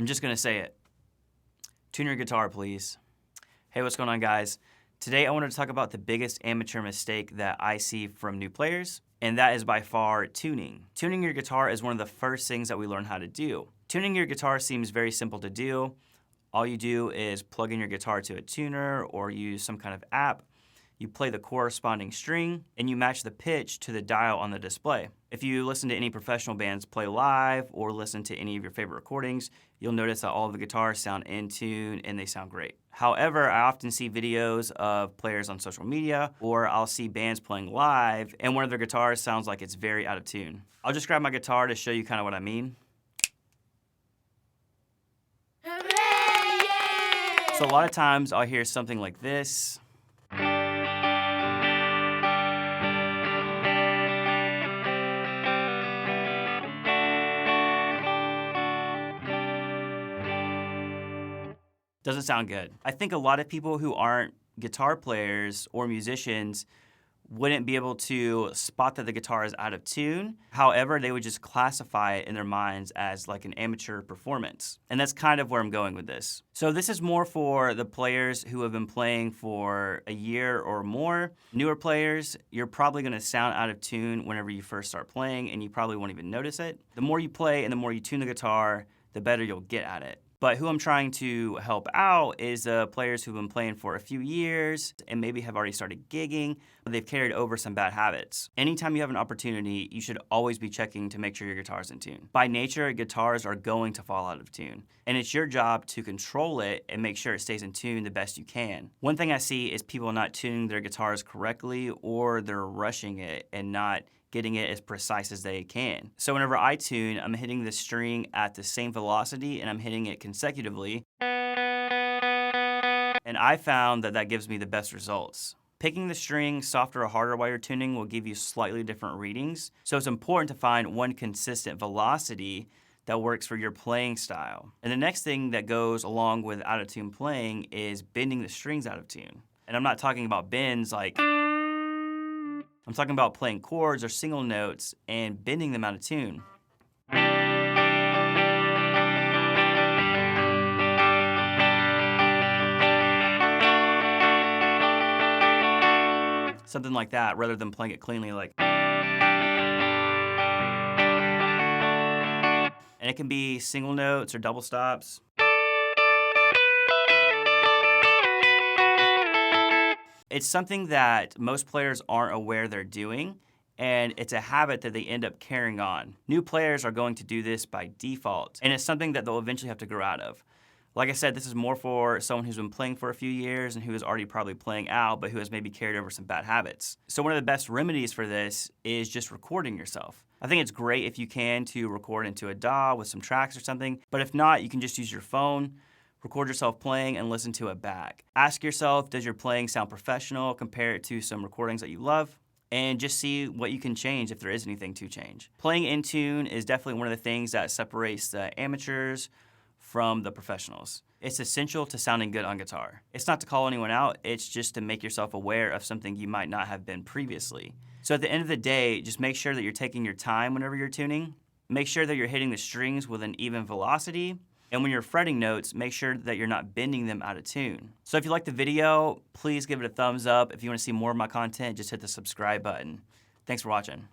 I'm just gonna say it. Tune your guitar, please. Hey, what's going on, guys? Today I wanted to talk about the biggest amateur mistake that I see from new players, and that is by far tuning. Tuning your guitar is one of the first things that we learn how to do. Tuning your guitar seems very simple to do. All you do is plug in your guitar to a tuner or use some kind of app. You play the corresponding string, and you match the pitch to the dial on the display. If you listen to any professional bands play live or listen to any of your favorite recordings, you'll notice that all of the guitars sound in tune and they sound great. However, I often see videos of players on social media, or I'll see bands playing live, and one of their guitars sounds like it's very out of tune. I'll just grab my guitar to show you kind of what I mean. Hooray! So a lot of times I'll hear something like this. Doesn't sound good. I think a lot of people who aren't guitar players or musicians wouldn't be able to spot that the guitar is out of tune. However, they would just classify it in their minds as like an amateur performance. And that's kind of where I'm going with this. So this is more for the players who have been playing for a year or more. Newer players, you're probably gonna sound out of tune whenever you first start playing, and you probably won't even notice it. The more you play and the more you tune the guitar, the better you'll get at it. But who I'm trying to help out is players who've been playing for a few years and maybe have already started gigging, but they've carried over some bad habits. Anytime you have an opportunity, you should always be checking to make sure your guitar's in tune. By nature, guitars are going to fall out of tune, and it's your job to control it and make sure it stays in tune the best you can. One thing I see is people not tuning their guitars correctly, or they're rushing it and not getting it as precise as they can. So whenever I tune, I'm hitting the string at the same velocity and I'm hitting it consecutively. And I found that that gives me the best results. Picking the string softer or harder while you're tuning will give you slightly different readings. So it's important to find one consistent velocity that works for your playing style. And the next thing that goes along with out of tune playing is bending the strings out of tune. And I'm not talking about bends like, I'm talking about playing chords or single notes and bending them out of tune. Something like that, rather than playing it cleanly like. And it can be single notes or double stops. It's something that most players aren't aware they're doing, and it's a habit that they end up carrying on. New players are going to do this by default, and it's something that they'll eventually have to grow out of. Like I said, this is more for someone who's been playing for a few years and who is already probably playing out, but who has maybe carried over some bad habits. So one of the best remedies for this is just recording yourself. I think it's great if you can to record into a DAW with some tracks or something, but if not, you can just use your phone. Record yourself playing and listen to it back. Ask yourself, does your playing sound professional? Compare it to some recordings that you love, and just see what you can change if there is anything to change. Playing in tune is definitely one of the things that separates the amateurs from the professionals. It's essential to sounding good on guitar. It's not to call anyone out, it's just to make yourself aware of something you might not have been previously. So at the end of the day, just make sure that you're taking your time whenever you're tuning. Make sure that you're hitting the strings with an even velocity. And when you're fretting notes, make sure that you're not bending them out of tune. So if you liked the video, please give it a thumbs up. If you want to see more of my content, just hit the subscribe button. Thanks for watching.